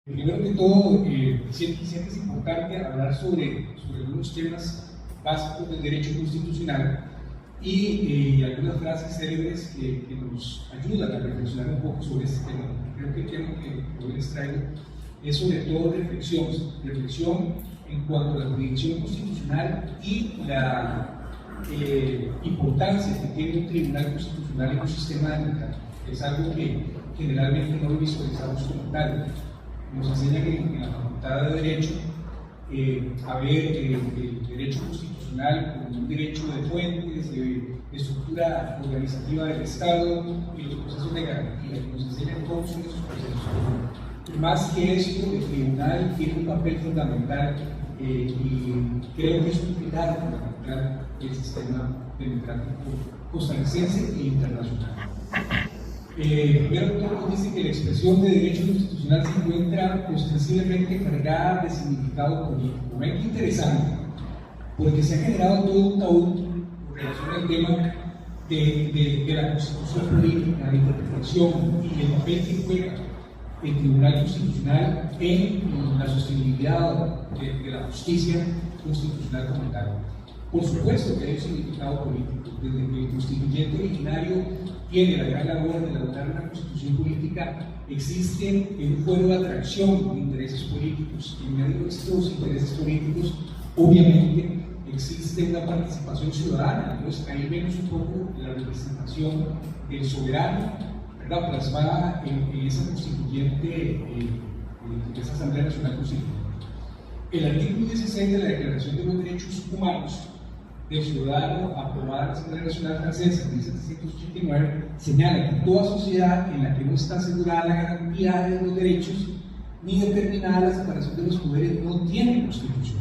Primero que todo, siempre es importante hablar sobre algunos temas básicos del derecho constitucional y algunas frases célebres que nos ayudan a reflexionar un poco sobre este tema. Creo que el tema que hoy les traigo es sobre todo reflexión en cuanto a la jurisdicción constitucional y la importancia que tiene un tribunal constitucional en un sistema democrático. Es algo que generalmente no lo visualizamos como tal. Nos enseñan en la Facultad de Derecho a ver el derecho constitucional como un derecho de fuentes, de estructura organizativa del Estado y los procesos de garantía. Nos enseñan todos esos procesos. Más que eso, el tribunal tiene un papel fundamental y creo que es un pilar fundamental del sistema democrático costarricense e internacional. Primero todo nos dice que la expresión de derecho constitucional se encuentra ostensiblemente cargada de significado político. Ven qué interesante, porque se ha generado todo un tabú con relación al tema de la constitución política, la interpretación y el papel que juega el Tribunal Constitucional en la sostenibilidad de la justicia constitucional como tal. Por supuesto que hay un significado político, desde que el constituyente originario tiene la gran labor de elaborar una constitución política, existe un fuero de atracción de intereses políticos. En medio de estos intereses políticos, obviamente, existe una participación ciudadana. Entonces, ahí vemos un poco la representación del soberano, ¿verdad?, plasmada en esa constituyente, en esa Asamblea Nacional Constituyente. El artículo 16 de la Declaración de los Derechos Humanos del Ciudadano, aprobada en la Asamblea Nacional Francesa en 1789, señala que toda sociedad en la que no está asegurada la garantía de los derechos ni determinada la separación de los poderes no tiene constitución.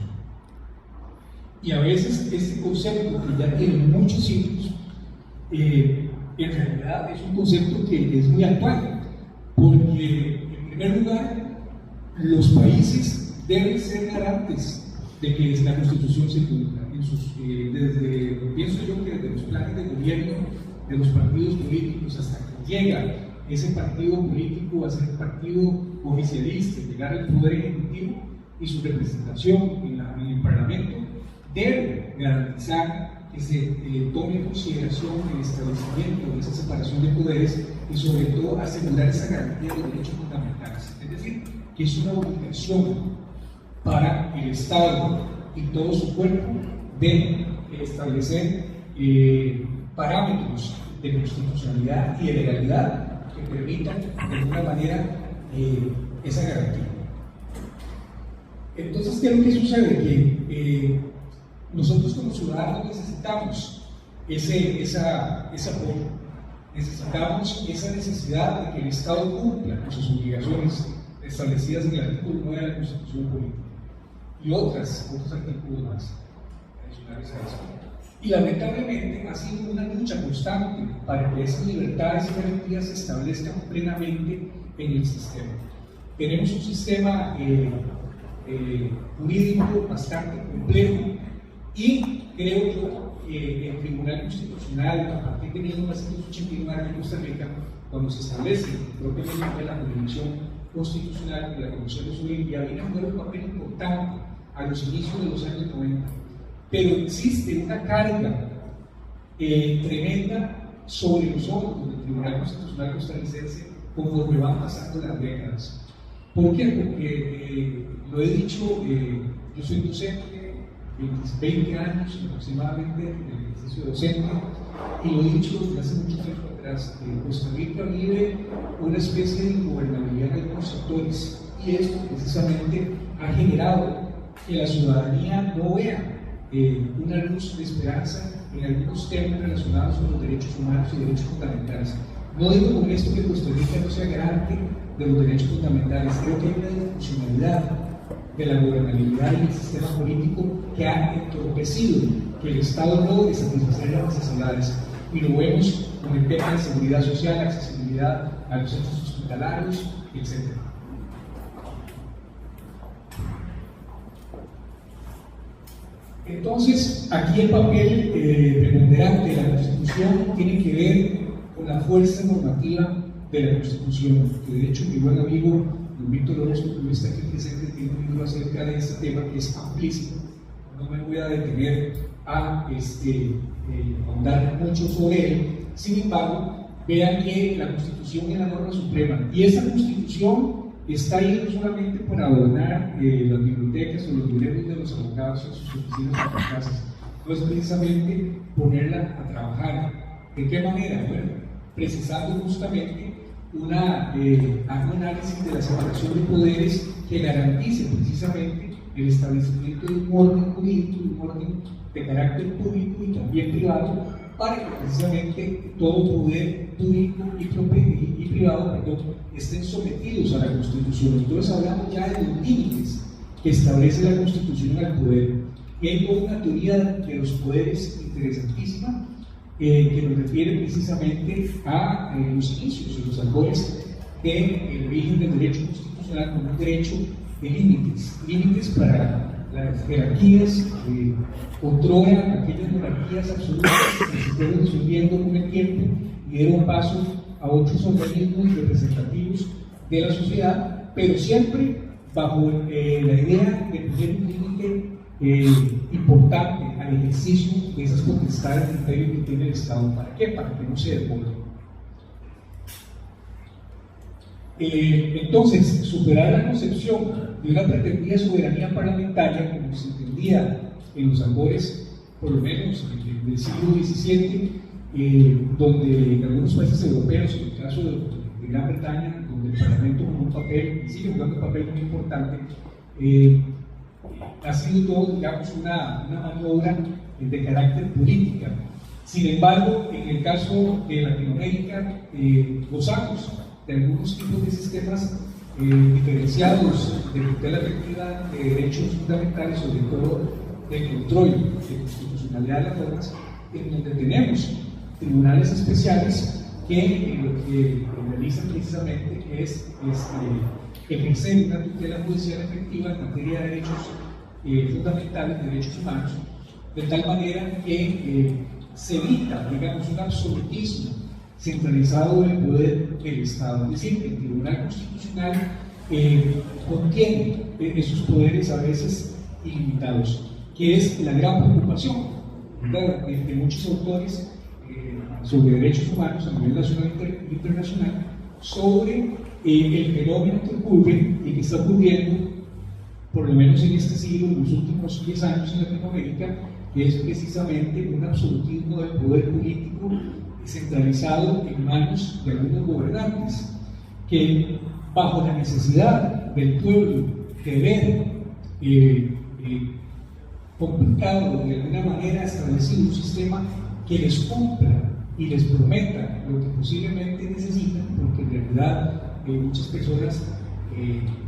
Y a veces este concepto, que ya tiene muchos siglos, en realidad es un concepto que es muy actual, porque en primer lugar los países deben ser garantes de que la Constitución se cumpla. Pienso yo que desde los planes de gobierno de los partidos políticos hasta que llega ese partido político a ser partido oficialista, llegar al poder ejecutivo y su representación en el Parlamento, debe garantizar que se tome en consideración el establecimiento de esa separación de poderes y sobre todo asegurar esa garantía de los derechos fundamentales. Es decir, que es una obligación para el Estado y todo su cuerpo de establecer parámetros de constitucionalidad y de legalidad que permitan de alguna manera esa garantía. Entonces, ¿qué es lo que sucede? Que nosotros como ciudadanos necesitamos ese apoyo, necesitamos esa necesidad de que el Estado cumpla con sus obligaciones establecidas en el artículo 9 de la Constitución Política y otros artículos más adicionales a eso. Y lamentablemente ha sido una lucha constante para que esas libertades y garantías se establezcan plenamente en el sistema. Tenemos un sistema jurídico bastante complejo y creo yo que el Tribunal Constitucional, a partir de 1989 en Costa Rica, cuando se establece propiamente la jurisdicción constitucional de la Comisión de Soberanía, viene a jugar un papel importante a los inicios de los años 90. Pero existe una carga tremenda sobre los hombros del Tribunal Constitucional costarricense conforme van pasando las décadas. ¿Por qué? Porque lo he dicho, yo soy docente, 20 años aproximadamente en el ejercicio docente, y lo he dicho desde hace mucho tiempo atrás. Costa Rica vive una especie de ingobernabilidad en algunos sectores, y esto precisamente ha generado que la ciudadanía no vea una luz de esperanza en algunos temas relacionados con los derechos humanos y derechos fundamentales. No digo con esto que Costa Rica no sea garante de los derechos fundamentales. Creo que hay una disfuncionalidad de la gobernabilidad y el sistema político que ha entorpecido que el Estado logre satisfacer las necesidades. Y lo vemos con el tema de seguridad social, accesibilidad a los centros hospitalarios, etc. Entonces, aquí el papel preponderante de la Constitución tiene que ver con la fuerza normativa de la Constitución, que de hecho mi buen amigo don Víctor Orozco, que está aquí presente, tiene un libro acerca de este tema que es amplísimo. No me voy a detener a ahondar mucho sobre él. Sin embargo, vean que la Constitución es la norma suprema, y esa Constitución está ahí no solamente para adornar las bibliotecas o los libreros de los abogados en sus oficinas o sus casas, no es precisamente ponerla a trabajar. ¿De qué manera? Bueno, precisando justamente un análisis de la separación de poderes que garantice precisamente el establecimiento de un orden jurídico, un orden de carácter público y también privado, para que precisamente todo poder público y privado estén sometidos a la Constitución. Entonces hablamos ya de los límites que establece la Constitución al poder. Y hay toda una teoría de los poderes interesantísima que nos refiere precisamente a los inicios y los albores del origen del derecho constitucional como un derecho de límites para las jerarquías, otrora aquellas monarquías absolutas que se fueron disolviendo con el tiempo y dieron paso a otros organismos representativos de la sociedad, pero siempre bajo la idea de poner un límite importante al ejercicio de esas potestades del imperio que tiene el Estado. ¿Para qué? Para que no se desborde. Entonces, superar la concepción de una pretendida soberanía parlamentaria, como se entendía en los albores, por lo menos del siglo XVII, donde en algunos países europeos, en el caso de Gran Bretaña, donde el Parlamento jugó un papel, sigue jugando un papel muy importante, ha sido todo, digamos, una maniobra de carácter política. Sin embargo, en el caso de Latinoamérica, gozamos de algunos tipos de sistemas diferenciados de tutela efectiva de derechos fundamentales, sobre todo de control de constitucionalidad de las normas, en donde tenemos tribunales especiales que lo que realizan precisamente es ejercer una tutela judicial efectiva en materia de derechos fundamentales, de derechos humanos, de tal manera que se evita, digamos, un absolutismo centralizado del poder del Estado. Es decir, el Tribunal Constitucional contiene esos poderes a veces ilimitados, que es la gran preocupación de muchos autores sobre derechos humanos a nivel nacional e internacional, sobre el fenómeno que ocurre y que está ocurriendo, por lo menos en este siglo, en los últimos 10 años en Latinoamérica, que es precisamente un absolutismo del poder político centralizado en manos de algunos gobernantes, que bajo la necesidad del pueblo de ver complicado de alguna manera establecido un sistema que les cumpla y les prometa lo que posiblemente necesitan, porque en realidad muchas personas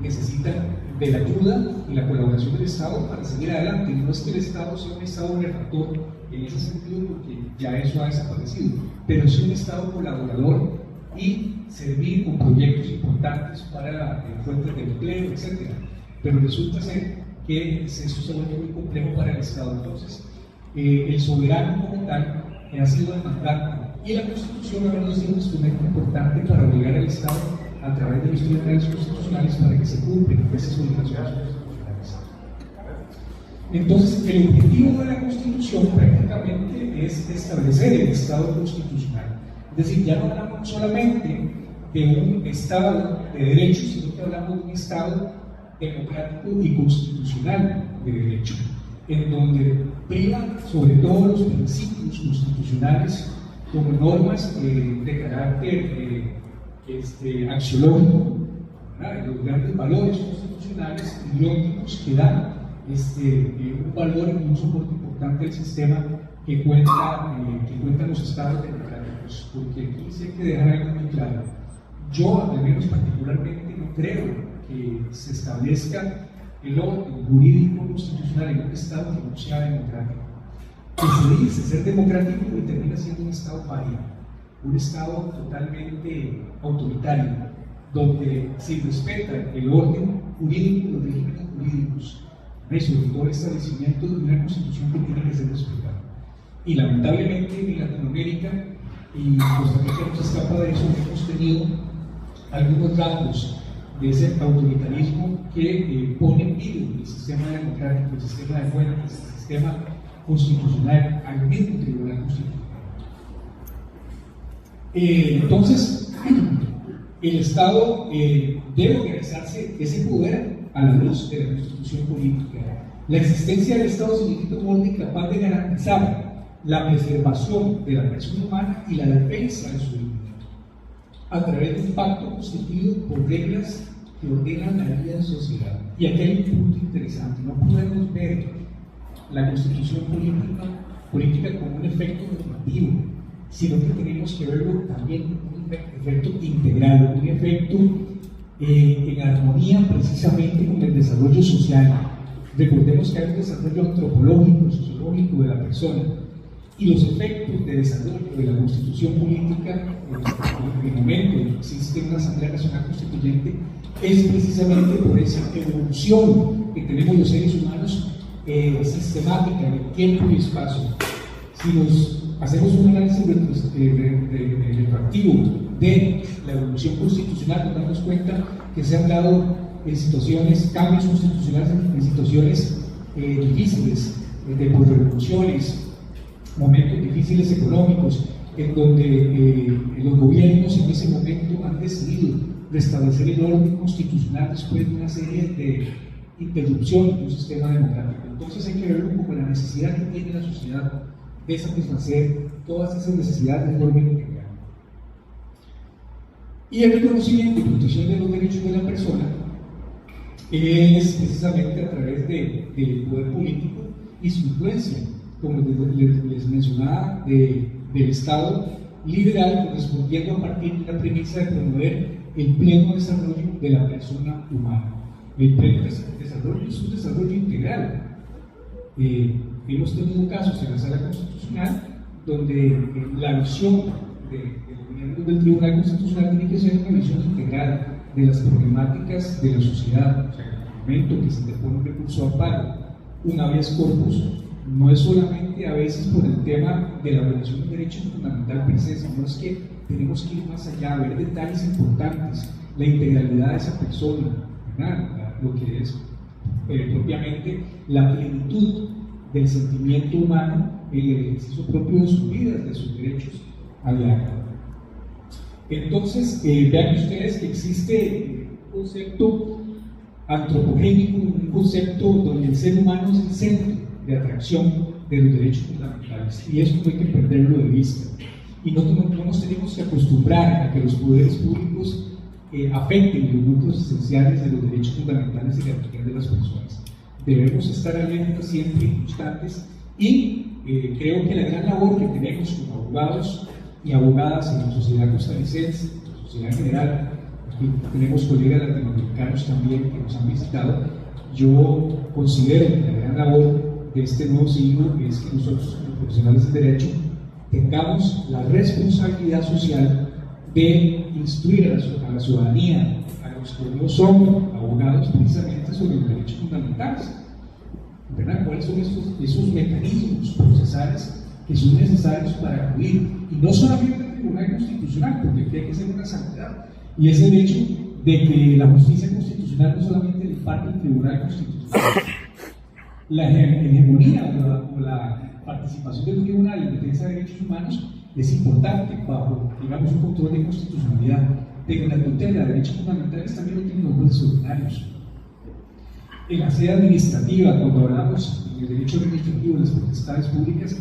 necesitan de la ayuda y la colaboración del Estado para seguir adelante. No es que el Estado sea un Estado benefactor en ese sentido, porque ya eso ha desaparecido, pero sí un Estado colaborador y servir con proyectos importantes para fuentes de empleo, etc. Pero resulta ser que eso se vuelve muy complejo para el Estado. Entonces, el soberano como tal ha sido demandante, y la Constitución ha sido un instrumento importante para obligar al Estado a través de los tribunales constitucionales para que se cumplan esas obligaciones constitucionales. Entonces, el objetivo de la Constitución prácticamente es establecer el Estado constitucional. Es decir, ya no hablamos solamente de un Estado de derecho, sino que hablamos de un Estado democrático y constitucional de derecho, en donde privan sobre todo los principios constitucionales como normas de carácter axiológico, los grandes valores constitucionales y ópticos que dan un valor y un soporte importante al sistema que cuentan los estados democráticos. Porque aquí sí hay que dejar algo muy claro. Yo, al menos particularmente, no creo que se establezca el orden jurídico constitucional en un estado que no sea democrático, que se dice ser democrático y termina siendo un estado paria, un estado totalmente autoritario, donde se respeta el orden jurídico, los regímenes jurídicos, y sobre todo el establecimiento de una constitución que tiene que ser respetada. Y lamentablemente en Latinoamérica, y Costa Rica no se escapa de eso, hemos tenido algunos rasgos de ese autoritarismo que pone en peligro el sistema democrático, el sistema de fuerzas, el sistema constitucional, al mismo Tribunal Constitucional. Entonces, el Estado debe organizarse ese poder a la luz de la Constitución política. La existencia del Estado significa un orden capaz de garantizar la preservación de la persona humana y la defensa de su dignidad a través de un pacto constituido por reglas que ordenan la vida en sociedad. Y aquí hay un punto interesante: no podemos ver la Constitución política como un efecto normativo, sino que tenemos que verlo también como un efecto integral, un efecto en armonía precisamente con el desarrollo social. Recordemos que hay un desarrollo antropológico, sociológico de la persona, y los efectos de desarrollo de la Constitución política en el momento en que existe una Asamblea Nacional Constituyente es precisamente por esa evolución que tenemos los seres humanos sistemática en el tiempo y espacio. Si nos hacemos un análisis retroactivo de la evolución constitucional, nos damos cuenta que se han dado en situaciones, cambios constitucionales en situaciones difíciles, de revoluciones, momentos difíciles económicos, en donde los gobiernos en ese momento han decidido restablecer el orden constitucional después de una serie de interrupciones de un sistema democrático. Entonces hay que ver un poco la necesidad que tiene la sociedad de satisfacer todas esas necesidades de forma integral. Y el reconocimiento y protección de los derechos de la persona es precisamente a través del poder político y su influencia, como les mencionaba, del Estado liberal, correspondiendo a partir de la premisa de promover el pleno desarrollo de la persona humana. El pleno desarrollo es un desarrollo integral. Hemos tenido casos en la Sala Constitucional donde la visión de los miembros del Tribunal Constitucional tiene que ser una visión integral de las problemáticas de la sociedad. O sea, en el momento que se interpone un recurso de amparo, un habeas corpus, no es solamente a veces por el tema de la violación de un derecho fundamental per se, sino es que tenemos que ir más allá, ver detalles importantes, la integralidad de esa persona, ¿verdad? Lo que es propiamente la plenitud del sentimiento humano en el ejercicio propio de sus vidas, de sus derechos a diario. Entonces, vean ustedes que existe un concepto antropogénico, un concepto donde el ser humano es el centro de atracción de los derechos fundamentales, y esto no hay que perderlo de vista. Y no nos tenemos que acostumbrar a que los poderes públicos afecten los núcleos esenciales de los derechos fundamentales y garantías de las personas. Debemos estar alertas siempre y constantes, y creo que la gran labor que tenemos como abogados y abogadas en la sociedad costarricense, en la sociedad en general, aquí tenemos colegas latinoamericanos también que nos han visitado, yo considero que la gran labor de este nuevo siglo es que nosotros como profesionales del derecho tengamos la responsabilidad social de instruir a la ciudadanía, a los que no son abogados, precisamente sobre los derechos fundamentales, ¿verdad? ¿Cuáles son esos mecanismos procesales que son necesarios para acudir? Y no solamente al Tribunal Constitucional, porque aquí hay que ser una salvedad, y es el hecho de que la justicia constitucional no solamente le parte al Tribunal Constitucional. La hegemonía o la participación del Tribunal en defensa de derechos humanos es importante bajo, digamos, un control de constitucionalidad, pero la tutela de derechos fundamentales también lo tienen los jueces ordinarios. En la sede administrativa, cuando hablamos del derecho administrativo, de las potestades públicas,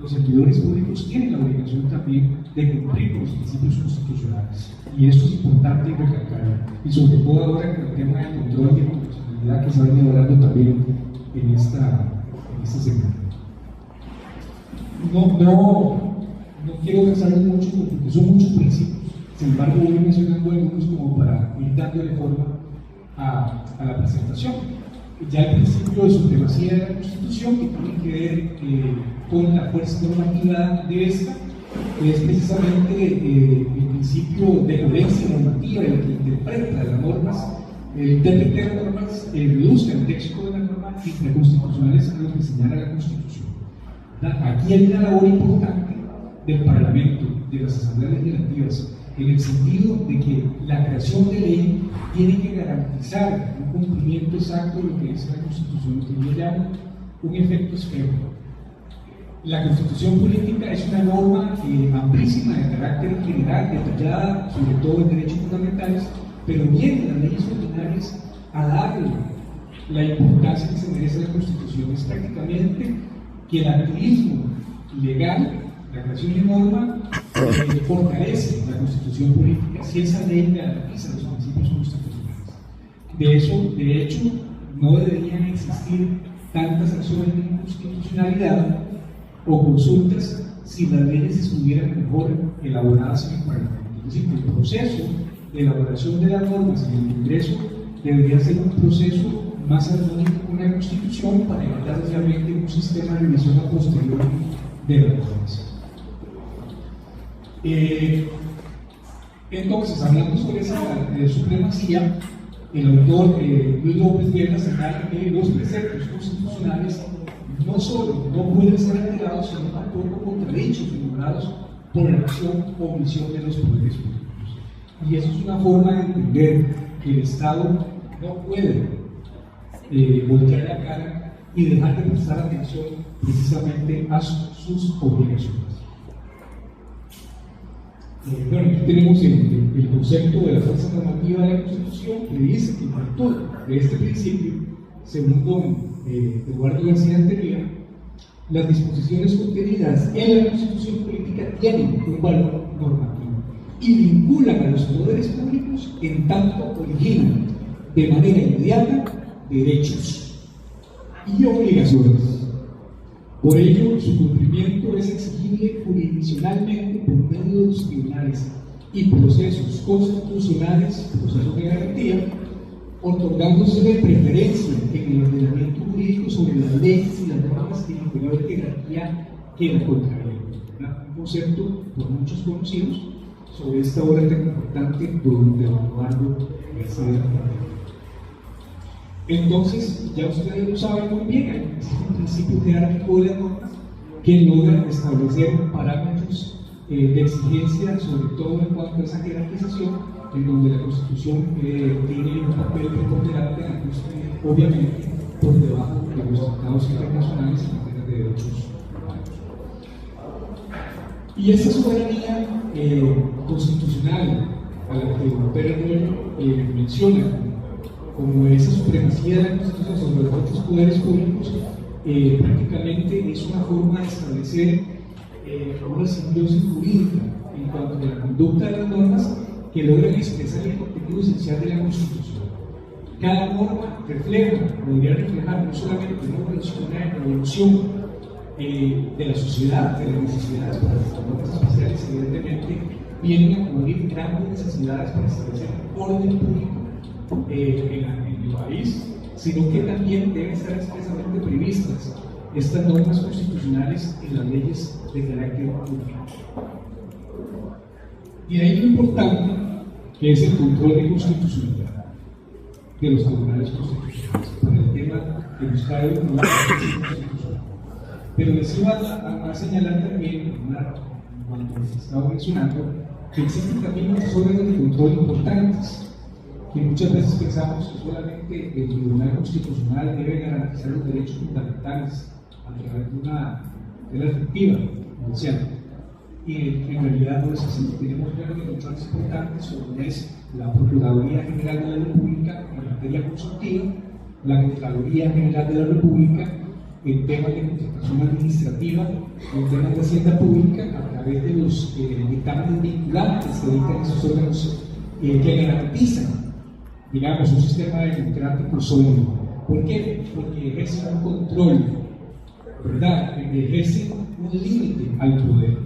los servidores públicos tienen la obligación también de cumplir con los principios constitucionales. Y esto es importante recalcarlo, y sobre todo ahora con el tema del control de constitucionalidad que se ha venido hablando también en este segmento. No quiero pensar mucho porque son muchos principios, sin embargo voy mencionando algunos como para ir dándole forma a la presentación. Ya el principio de supremacía de la Constitución, que tiene que ver con la fuerza normativa de esta, es precisamente el principio de coherencia normativa, el que interpreta las normas, el intérprete de las normas reduce el texto de la norma infraconstitucionales a lo que señala la Constitución. Aquí hay una labor importante del Parlamento, de las asambleas legislativas, en el sentido de que la creación de ley tiene que garantizar un cumplimiento exacto de lo que dice la Constitución, que yo llamo un efecto espejo. La Constitución política es una norma amplísima de carácter general, detallada sobre todo en derechos fundamentales, pero viene las leyes ordinarias a darle la importancia que se merece la Constitución. Es prácticamente que el activismo legal, la creación de norma, fortalece la Constitución política si esa ley garantiza los principios constitucionales. De hecho, no deberían existir tantas acciones de inconstitucionalidad o consultas si las leyes estuvieran mejor elaboradas en el Parlamento. Es decir, que el proceso de elaboración de las normas en el Congreso debería ser un proceso más armónico con la Constitución para evitar obviamente un sistema de revisión a posteriori de las normas. Entonces, hablando sobre esa supremacía, el autor Luis López Guerra señala que los preceptos constitucionales no solo no pueden ser alterados, sino tampoco contradichos o ignorados por la acción o omisión de los poderes públicos. Y eso es una forma de entender que el Estado no puede voltear la cara y dejar de prestar atención precisamente a sus obligaciones. Bueno, aquí tenemos el concepto de la fuerza normativa de la Constitución, que dice que en virtud de este principio, según don Eduardo García Antería, las disposiciones contenidas en la Constitución política tienen un valor normativo y vinculan a los poderes públicos en tanto originan de manera inmediata derechos y obligaciones. Por ello, su cumplimiento es exigible jurisdiccionalmente por medio de los tribunales y procesos constitucionales, procesos de garantía, otorgándose de preferencia en el ordenamiento jurídico sobre las leyes y las normas de inferior jerarquía que la contrarian. Un concepto por muchos conocidos sobre esta obra tan importante de don Eduardo García Antería. Entonces, ya ustedes lo saben muy bien, existe un principio jerárquico de las normas que logra establecer parámetros de exigencia, sobre todo en cuanto a esa jerarquización, en donde la Constitución tiene un papel preponderante, obviamente, por debajo de los tratados internacionales en materia de derechos humanos. Y esa soberanía constitucional a la que Pérez menciona como esa supremacía de la Constitución sobre los otros poderes públicos, prácticamente es una forma de establecer una simbiosis jurídica en cuanto a la conducta de las normas que logran expresar el contenido esencial de la Constitución. Cada norma podría reflejar no solamente una evolución de la sociedad, de las necesidades, para las normas especiales, evidentemente, vienen a cubrir grandes necesidades para establecer orden público en el país, sino que también deben estar expresamente previstas estas normas constitucionales en las leyes de carácter público. Y ahí lo importante que es el control de constitucionalidad de los tribunales constitucionales para el tema que nos cae en la constitucional. Pero les iba a señalar también, cuando les estaba mencionando, que existen también muchos órganos de control importantes, que muchas veces pensamos que solamente el Tribunal Constitucional debe garantizar los derechos fundamentales a través de una efectiva judicial. Y en realidad no es así. Tenemos órganos de control importantes, como es la Procuraduría General de la República en materia consultiva, la Contraloría General de la República en temas de contratación administrativa, en temas de hacienda pública, a través de los dictámenes vinculantes que dictan esos órganos que garantizan, digamos, un sistema democrático sólido. ¿Por qué? Porque ejercen un control, ¿verdad? Ejercen un límite al poder.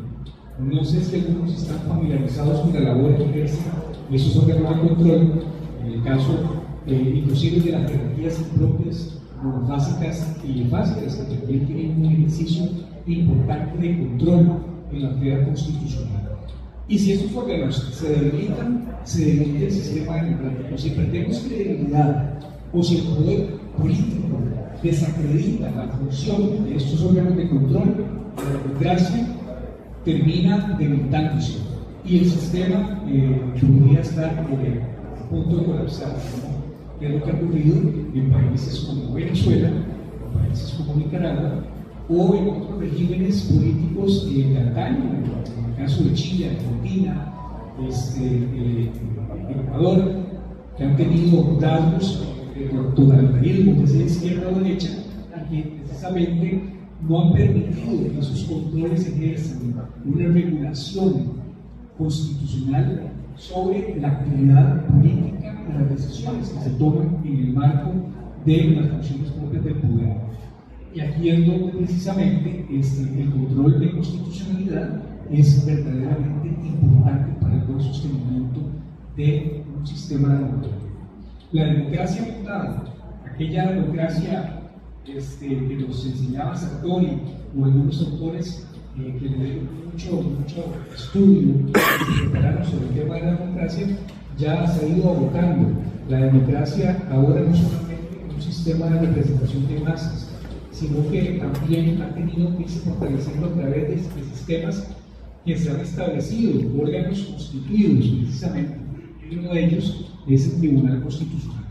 No sé si algunos están familiarizados con la labor que ejercen esos órganos de control, en el caso inclusive de las jerarquías impropias, monofásicas y básicas, que también tienen un ejercicio importante de control en la esfera constitucional. Y si estos órganos se debilita el sistema democrático. Si perdemos credibilidad o si el poder político desacredita la función de estos órganos de control, la democracia termina debilitándose. y el sistema podría estar a punto de colapsar, ¿no? Es lo que ha ocurrido en países como Venezuela, en países como Nicaragua, o en otros regímenes políticos de antaño, en el caso de Chile, Argentina, Ecuador, que han tenido rasgos de totalitarismo, de izquierda o derecha, y que precisamente no han permitido que esos controles ejerzan una regulación constitucional sobre la actividad política y las decisiones que se toman en el marco de las funciones propias del poder. Y aquí es donde precisamente el control de constitucionalidad es verdaderamente importante para el buen sostenimiento de un sistema democrático. La democracia votada, aquella democracia que nos enseñaba Sartori o algunos autores que le dieron mucho estudio y se prepararon sobre el tema de la democracia, ya se ha ido abocando. La democracia ahora no solamente es un sistema de representación de masas, sino que también ha tenido que irse fortaleciendo a través de sistemas que se han establecido, órganos constituidos precisamente, y uno de ellos es el Tribunal Constitucional.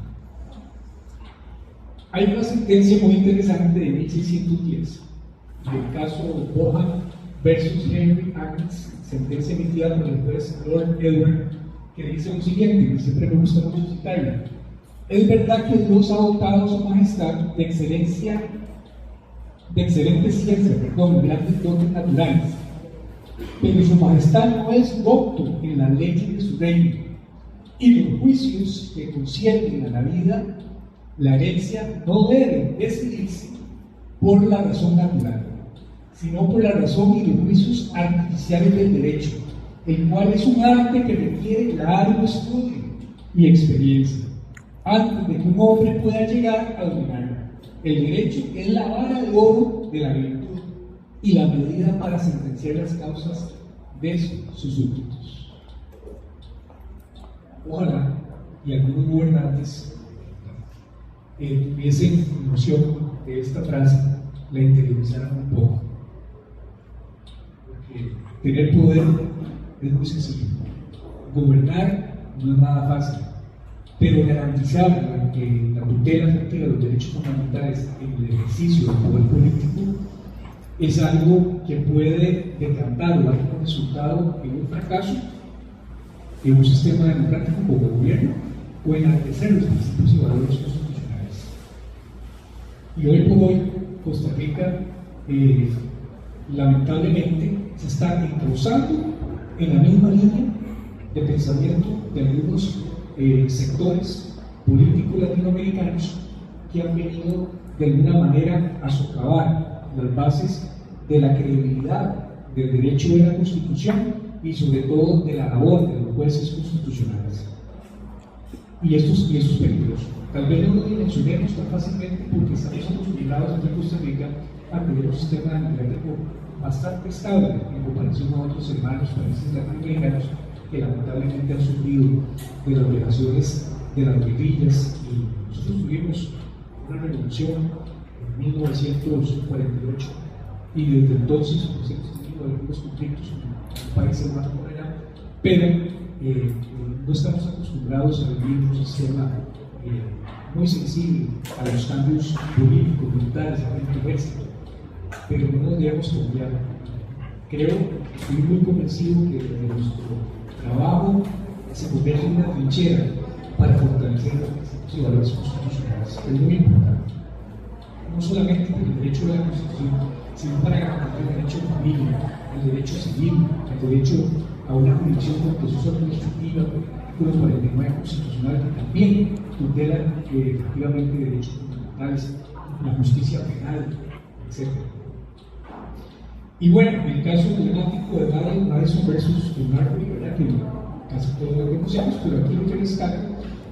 Hay una sentencia muy interesante de 1610, el caso Bohan versus Henry Agnes, sentencia emitida por el juez Lord Edward, que dice lo siguiente, que siempre me gusta mucho citarla: es verdad que Dios ha dotado a su majestad de excelente ciencia, grandes dotes naturales, pero su majestad no es docto en las leyes de su reino, y los juicios que conciernen a la vida, la herencia, no deben decidirse por la razón natural, sino por la razón y los juicios artificiales del derecho, el cual es un arte que requiere largo estudio y experiencia, antes de que un hombre pueda llegar a dominarlo. El derecho es la vara de oro de la virtud y la medida para sentenciar las causas de sus súbditos. Ojalá y algunos gobernantes tuviesen noción de esta frase, la interiorizaran un poco. Porque tener poder es muy sencillo. Gobernar no es nada fácil, pero garantizar la tutela efectiva de los derechos fundamentales en el ejercicio del poder político es algo que puede decantar o dar como resultado en un fracaso en un sistema democrático como gobierno o enaltecer los principios y valores constitucionales. Y hoy por hoy, Costa Rica, lamentablemente, se está encauzando en la misma línea de pensamiento de algunos sectores políticos latinoamericanos que han venido de alguna manera a socavar las bases de la credibilidad del derecho de la Constitución y sobre todo de la labor de los jueces constitucionales. Y esto es peligroso. Tal vez no lo dimensionemos tan fácilmente porque estamos acostumbrados aquí en Costa Rica a tener un sistema democrático bastante estable en comparación a otros hermanos países latinoamericanos que lamentablemente han sufrido de las violaciones de las guerrillas, y nosotros tuvimos una revolución en 1948 y desde entonces pues, hemos tenido algunos conflictos en países más por allá, pero no estamos acostumbrados a vivir un sistema muy sensible a los cambios políticos, militares, a nuestro ejército, pero no nos debemos confiar. Creo, estoy muy convencido que nuestro trabajo se convierte en una trinchera para fortalecer los principios y valores constitucionales. Es muy importante. No solamente por el derecho de la Constitución, sino para garantizar el derecho a familia, el derecho civil, el derecho a una jurisdicción contenciosa administrativa, artículo 49 constitucional, que también tutela efectivamente derechos fundamentales, la justicia penal, etc. Y bueno, el caso emblemático de Madison versus Marbury, ¿verdad? Que casi todos lo conocemos, pero aquí lo que destaca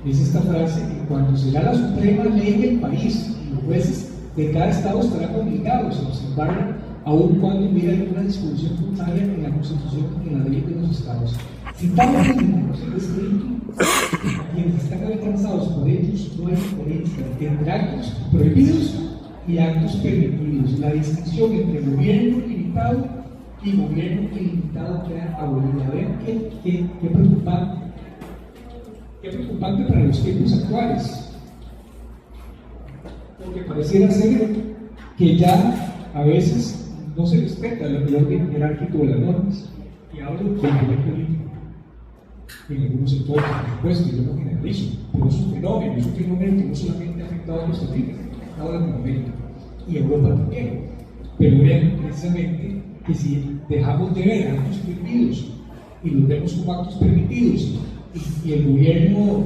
es esta frase: que cuando será la suprema ley del país, los jueces de cada estado estarán obligados a observarla, aun cuando hubiera alguna disposición contraria en la Constitución y en la ley de los estados. Si tal es el escrito, quienes están alcanzados por ellos, no hay diferencia entre actos prohibidos y actos permitidos. La distinción entre gobierno limitado y gobierno ilimitado queda a Bolivia. Vean qué preocupante. Qué preocupante para los tiempos actuales. Porque pareciera ser que ya a veces no se respeta el orden jerárquico de las normas. Y hablo del poder político. En algunos sectores, por supuesto, yo no generalizo, pero es un fenómeno que no solamente ha afectado a Costa Rica, ha afectado a Latinoamérica y a Europa también. Pero vean precisamente que si dejamos de ver actos prohibidos y los vemos como actos permitidos, y el gobierno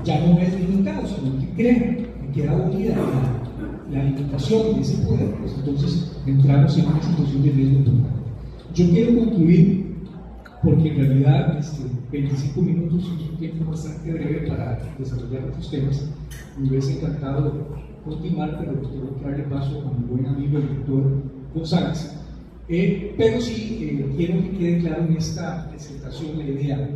ya no es limitado, sino que crea que queda abolida la limitación de ese poder, pues entonces entramos en una situación de riesgo importante. Yo quiero concluir porque en realidad 25 minutos es un tiempo bastante breve para desarrollar otros temas. Me hubiese encantado continuar, pero tengo que darle paso a mi buen amigo el doctor González. Pero sí quiero que quede claro en esta presentación la idea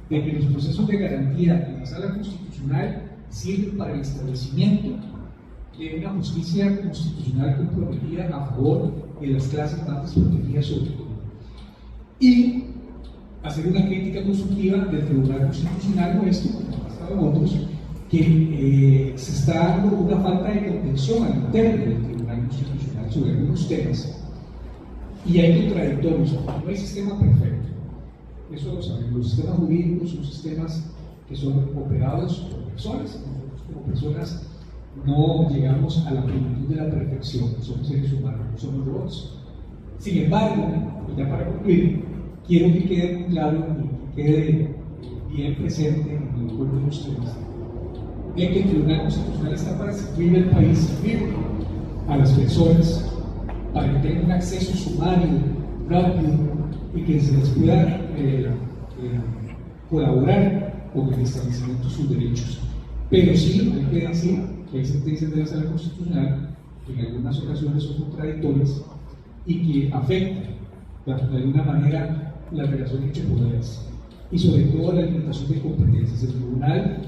de que los procesos de garantía en la Sala Constitucional sirven para el establecimiento de una justicia constitucional comprometida a favor de las clases más desprotegidas sobre todo. Y hacer una crítica constructiva del Tribunal Constitucional nuestro, como ha pasado en otros, que se está dando una falta de contención al interno del Tribunal Constitucional sobre algunos temas. Y hay contradictorios, no hay sistema perfecto. Eso lo saben, los sistemas jurídicos son sistemas que son operados por personas, nosotros como personas no llegamos a la plenitud de la perfección, somos seres humanos, no somos robots. Sin embargo, y ya para concluir, quiero que quede muy claro y que quede bien presente en el cuerpo de ustedes, de que el Tribunal Constitucional está para servirle al país, servirle a las personas, para que tengan un acceso sumario, rápido, y que se les pueda colaborar con el establecimiento de sus derechos. Pero sí hay que decir que hay sentencias de la Sala Constitucional que en algunas ocasiones son contradictorias y que afectan de alguna manera la relación entre poderes y sobre todo la limitación de competencias. El tribunal,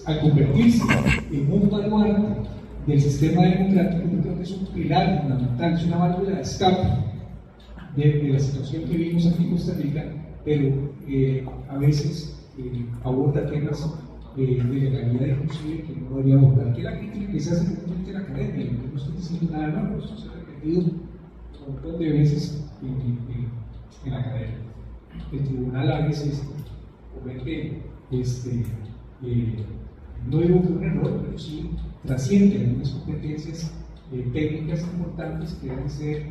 al convertirse en un baluarte del sistema democrático, yo creo que es un pilar fundamental, es una válvula de escape de la situación que vivimos aquí en Costa Rica, pero a veces aborda temas de legalidad inclusive que no debería abordar, que es la crítica que se hace en la academia. Yo no estoy diciendo nada nuevo, eso se ha repetido un montón de veces en la academia. El tribunal a veces comete no digo que un error, pero sí trasciende algunas competencias técnicas importantes que deben ser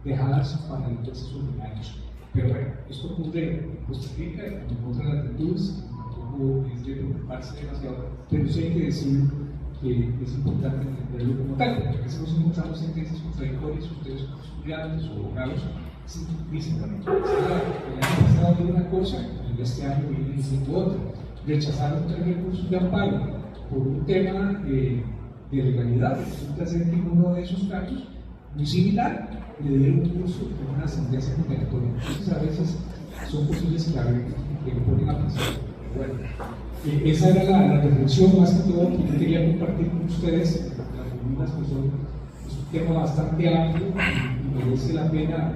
dejadas para los procesos ordinarios. Pero bueno, esto ocurre en Costa Rica, en otras latitudes, tampoco es de preocuparse demasiado, pero sí hay que decir que es importante entenderlo como tal, porque a veces nos encontramos sentencias contradictorias, ustedes como estudiantes o abogados dicen, bueno, el año pasado dijo una cosa y este año viene diciendo otra. Rechazaron 3 recursos de amparo por un tema de legalidad. Resulta ser que en uno de esos casos, muy similar, le dieron un curso con una sentencia condenatoria. Entonces, a veces son posibles que lo ponen a pensar. Bueno, esa era la reflexión más que todo que yo quería compartir con ustedes. Las columnas que son es un tema bastante amplio y merece la pena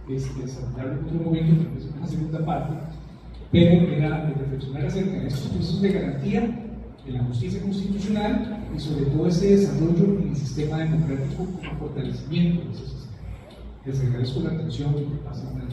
desarrollarlo en otro momento, porque es una segunda parte. Pero era reflexionar acerca de estos procesos de garantía en la justicia constitucional y sobre todo ese desarrollo en el sistema democrático como fortalecimiento de ese sistema. Les agradezco la atención y que pasen una